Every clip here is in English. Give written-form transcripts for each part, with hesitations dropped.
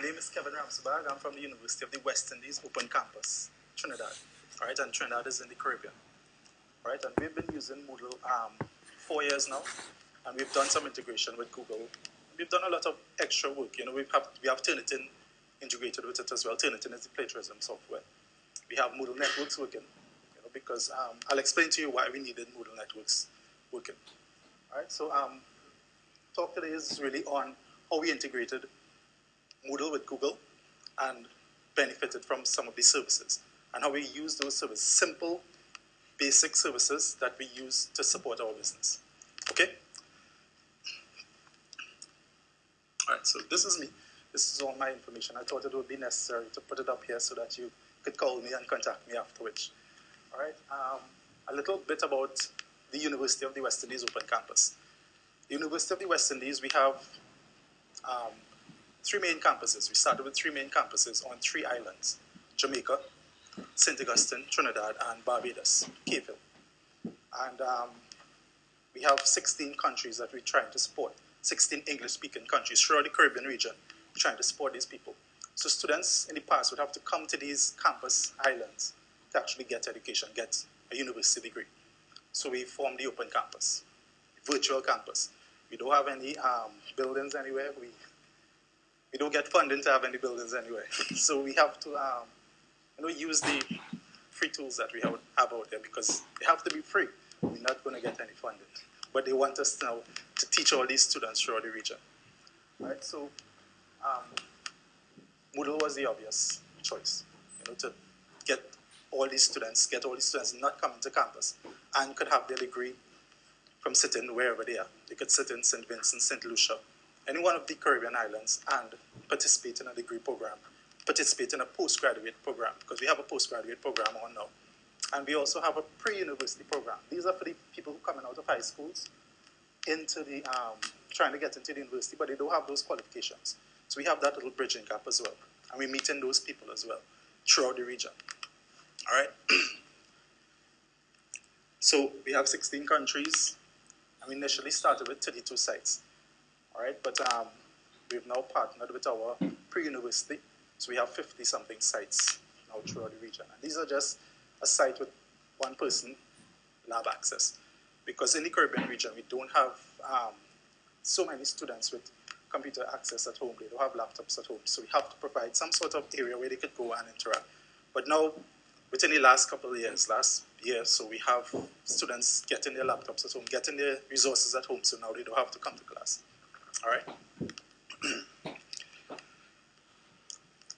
name is Kevin Ramsoobhag. I'm from the University of the West Indies Open Campus, Trinidad. All right, and Trinidad is in the Caribbean. All right, and we've been using Moodle 4 years now, and we've done some integration with Google. We've done a lot of extra work. You know, we have Turnitin integrated with it as well. Turnitin is the plagiarism software. We have Moodle networks working, you know, because I'll explain to you why we needed Moodle networks working. All right, so talk today is really on how we integrated Moodle with Google and benefited from some of these services, and how we use those services, simple, basic services that we use to support our business. Okay? All right, so this is me. This is all my information. I thought it would be necessary to put it up here so that you could call me and contact me afterwards. All right, a little bit about the University of the West Indies Open Campus. The University of the West Indies, we have 3 main campuses. We started with 3 main campuses on 3 islands: Jamaica, St. Augustine, Trinidad, and Barbados, Cayville. And we have 16 countries that we're trying to support, 16 English-speaking countries throughout the Caribbean region. We're trying to support these people. So students in the past would have to come to these campus islands to actually get education, get a university degree. So we formed the Open Campus, virtual campus. We don't have any buildings anywhere. We don't get funding to have any buildings anywhere. So we have to you know, use the free tools that we have out there, because they have to be free. We're not going to get any funding. But they want us now to teach all these students throughout the region. All right, so Moodle was the obvious choice, you know, to get all these students not coming to campus and could have their degree from sitting wherever they are. They could sit in St. Vincent, St. Lucia, any one of the Caribbean islands, and participate in a degree program, participate in a postgraduate program, because we have a postgraduate program on now. And we also have a pre-university program. These are for the people who are coming out of high schools into the, trying to get into the university, but they don't have those qualifications. So we have that little bridging gap as well. And we're meeting those people as well throughout the region. All right? So we have 16 countries, and we initially started with 32 sites. All right, but we've now partnered with our pre-university, so we have 50-something sites now throughout the region. And these are just a site with 1 person lab access, because in the Caribbean region, we don't have so many students with computer access at home. They don't have laptops at home, so we have to provide some sort of area where they could go and interact. But now, within the last couple of years, last year, so we have students getting their laptops at home, getting their resources at home, so now they don't have to come to class. All right?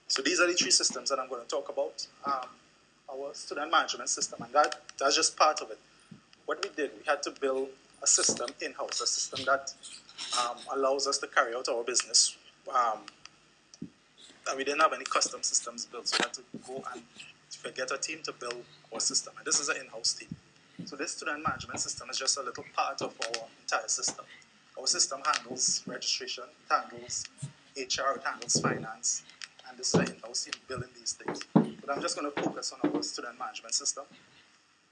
So these are the 3 systems that I'm going to talk about. Our student management system, and that's just part of it. What we did, we had to build a system in-house, a system that allows us to carry out our business. And we didn't have any custom systems built, so we had to go and get a team to build our system. And this is an in-house team. So this student management system is just a little part of our entire system. Our system handles registration, it handles HR, it handles finance, and this is an in-house team building these things. But I'm just going to focus on our student management system.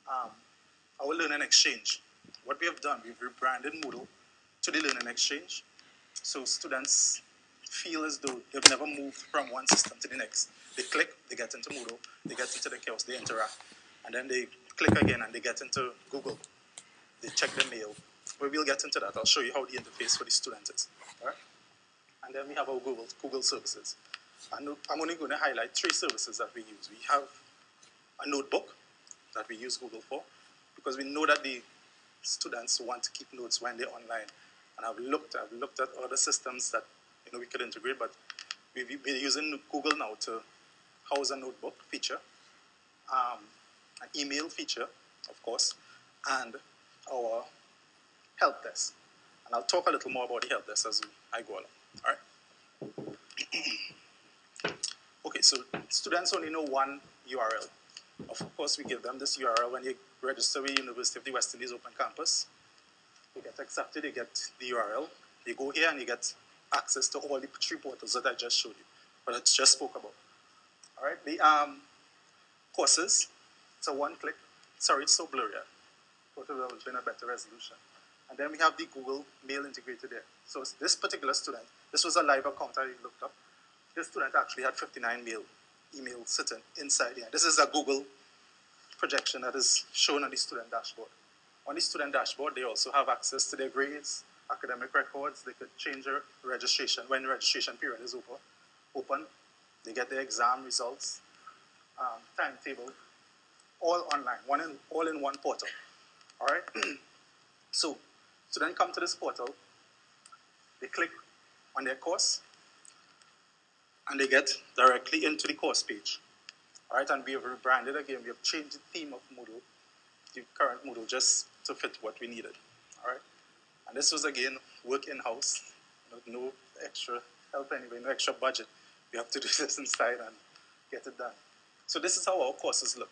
Our learning exchange. What we have done, we've rebranded Moodle to the learning exchange. So students feel as though they've never moved from one system to the next. They click, they get into Moodle, they get into the kiosk, they interact. And then they click again and they get into Google. They check their mail. Well, we'll get into that. I'll show you how the interface for the student is. All right? And then we have our Google services. And I'm only going to highlight 3 services that we use. We have a notebook that we use Google for, because we know that the students want to keep notes when they're online. And I've looked at other systems that we could integrate, but we're using Google now to house a notebook feature, an email feature, of course, and our help desk. And I'll talk a little more about the help desk as I go along. All right? Okay, so students only know one URL. Of course, we give them this URL when you register with University of the West Indies Open Campus. You get accepted, you get the URL. You go here and you get access to all the 3 portals that I just showed you, but I just spoke about. All right, the courses, it's a one-click. Sorry, it's so blurry. I thought it would have been a better resolution. And then we have the Google Mail integrated there. So this particular student, this was a live account I looked up. this student actually had 59 emails sitting inside here. This is a Google projection that is shown on the student dashboard. On the student dashboard, they also have access to their grades, academic records. They could change their registration when the registration period is open. They get their exam results, timetable, all online, all in one portal. All right? So, students come to this portal, they click on their course, and they get directly into the course page. All right, and we have rebranded again. We have changed the theme of Moodle, the current Moodle, just to fit what we needed. All right, and this was again work in-house, no extra help anyway, no extra budget. We have to do this inside and get it done. So this is how our courses look.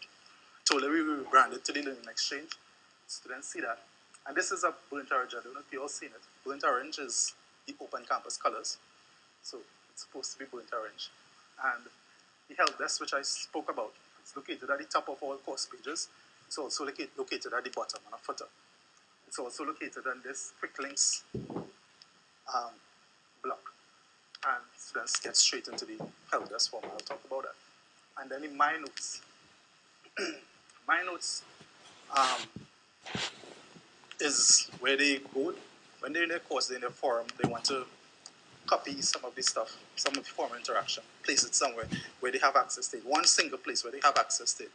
Totally we rebranded to the Learning Exchange. Students see that. And this is a burnt orange. I don't know if you all seen it. Burnt orange is the open campus colors. So it's supposed to be burnt orange. And the help desk, which I spoke about, it's located at the top of all course pages. It's also located at the bottom on a footer. It's also located on this quick links block. And students get straight into the help desk form. I'll talk about that. And then in My Notes. My Notes is where they go. When they're in their course, they're in their forum, they want to copy some of this stuff, some of the forum interaction, place it somewhere where they have access to it. One single place where they have access to it.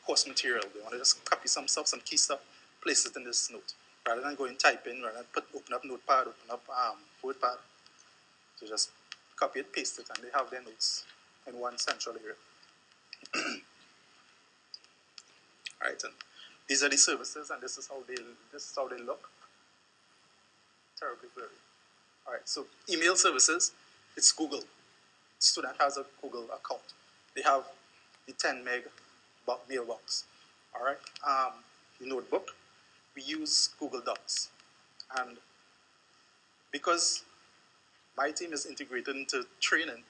Course material. They want to just copy some stuff, some key stuff, place it in this note. Rather than going type in, rather than open up Notepad, open up WordPad. So just copy it, paste it, and they have their notes in one central area. All right, and these are the services, and this is how they look. Terribly blurry. All right, so email services, it's Google. Student has a Google account. They have the 10 meg mailbox. All right, the notebook, we use Google Docs. And because my team is integrated into training,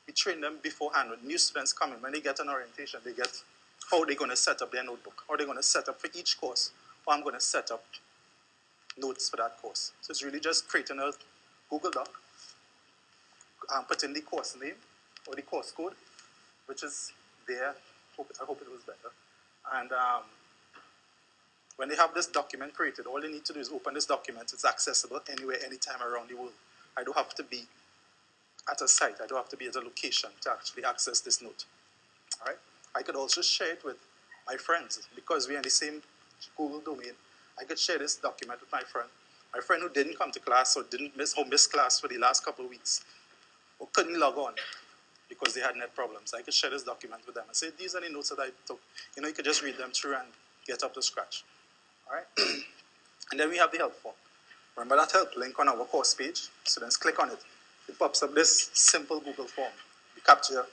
we train them beforehand. When new students come in, when they get an orientation, they get how they're going to set up their notebook, how they're going to set up for each course, how I'm going to set up notes for that course. So it's really just creating a Google Doc, put in the course name or the course code, which is there. I hope it was better. And when they have this document created, all they need to do is open this document. It's accessible anywhere, anytime around the world. I don't have to be at a site. I don't have to be at a location to actually access this note. All right? I could also share it with my friends because we're in the same Google domain. I could share this document with my friend who didn't come to class or missed class for the last couple of weeks or couldn't log on because they had net problems. I could share this document with them and say, these are the notes that I took. You know, you could just read them through and get up to scratch. All right? And then we have the help form. Remember that help link on our course page? Students click on it. It pops up this simple Google form. We capture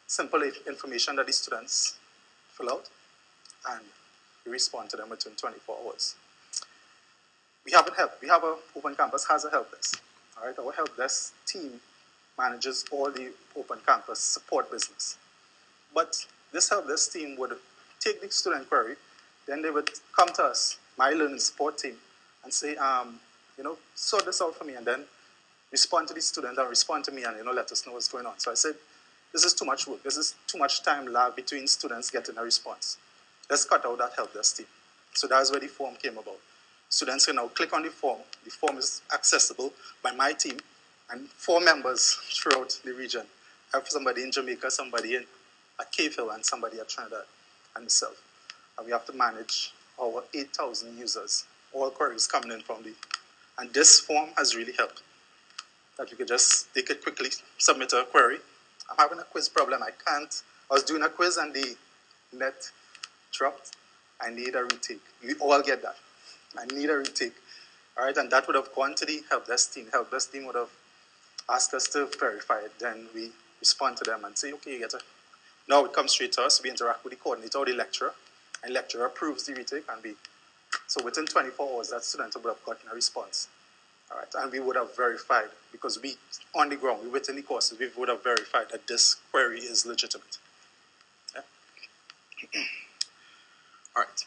simple information that the students fill out and we respond to them within 24 hours. We have a help. We have a Open Campus has a help desk. All right, our help desk team manages all the Open Campus support business. But this help desk team would take the student query, then they would come to us, my learning support team, and say, sort this out for me, and then respond to the student and respond to me and let us know what's going on. So I said, this is too much work. This is too much time lag between students getting a response. Let's cut out that help desk team. So that's where the form came about. Students can now click on the form. The form is accessible by my team and 4 members throughout the region. I have somebody in Jamaica, somebody at Cave Hill, and somebody at Trinidad, and myself. And we have to manage our 8,000 users, all queries coming in from and this form has really helped. That you could just take it quickly, submit a query. I'm having a quiz problem. I was doing a quiz and the net dropped. I need a retake. You all get that. I need a retake. All right, and that would have gone to the help desk team. Help desk team would have asked us to verify it. Then we respond to them and say, okay, you get it. Now it comes straight to us. We interact with the coordinator or the lecturer. And the lecturer approves the retake. So within 24 hours, that student would have gotten a response. All right, and we would have verified, because we, on the ground, we within the courses, we would have verified that this query is legitimate. Yeah? All right.